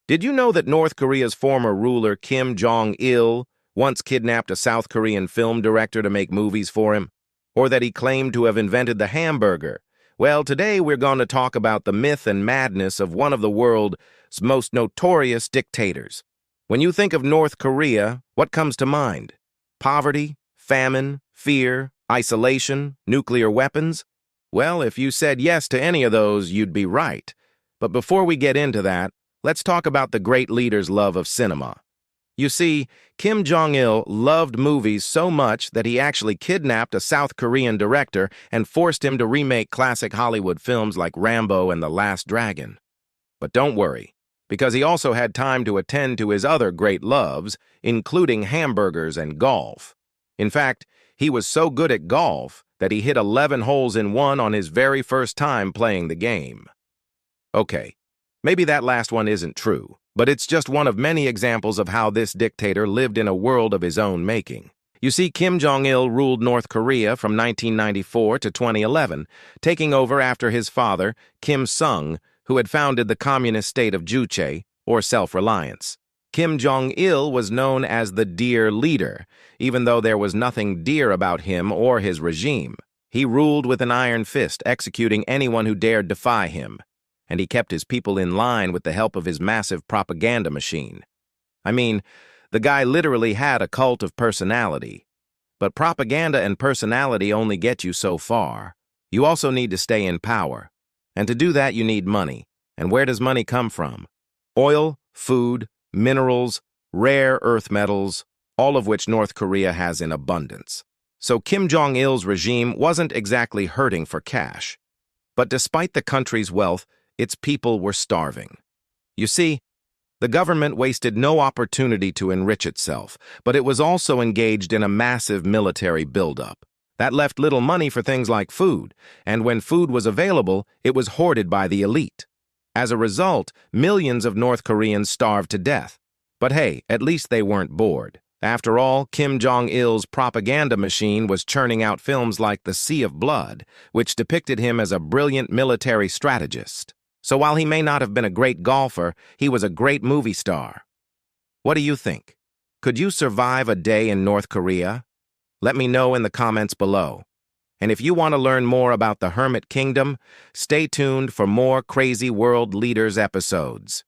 Did you know that North Korea's former ruler Kim Jong-il once kidnapped a South Korean film director to make movies for him? Or that he claimed to have invented the hamburger? Well, today we're going to talk about the myth and madness of one of the world's most notorious dictators. When you think of North Korea, what comes to mind? Poverty, famine, fear, isolation, nuclear weapons? Well, if you said yes to any of those, you'd be right. But before we get into that, let's talk about the great leader's love of cinema. You see, Kim Jong-il loved movies so much that he actually kidnapped a South Korean director and forced him to remake classic Hollywood films like Rambo and The Last Dragon. But don't worry, because he also had time to attend to his other great loves, including hamburgers and golf. In fact, he was so good at golf that he hit 11 holes in one on his very first time playing the game. Okay. Maybe that last one isn't true, but it's just one of many examples of how this dictator lived in a world of his own making. You see, Kim Jong-il ruled North Korea from 1994 to 2011, taking over after his father, Kim Sung, who had founded the communist state of Juche, or self-reliance. Kim Jong-il was known as the dear leader, even though there was nothing dear about him or his regime. He ruled with an iron fist, executing anyone who dared defy him. And he kept his people in line with the help of his massive propaganda machine. I mean, the guy literally had a cult of personality. But propaganda and personality only get you so far. You also need to stay in power. And to do that, you need money. And where does money come from? Oil, food, minerals, rare earth metals, all of which North Korea has in abundance. So Kim Jong-il's regime wasn't exactly hurting for cash. But despite the country's wealth, its people were starving. You see, the government wasted no opportunity to enrich itself, but it was also engaged in a massive military buildup. That left little money for things like food, and when food was available, it was hoarded by the elite. As a result, millions of North Koreans starved to death. But hey, at least they weren't bored. After all, Kim Jong-il's propaganda machine was churning out films like The Sea of Blood, which depicted him as a brilliant military strategist. So while he may not have been a great golfer, he was a great movie star. What do you think? Could you survive a day in North Korea? Let me know in the comments below. And if you want to learn more about the Hermit Kingdom, stay tuned for more Crazy World Leaders episodes.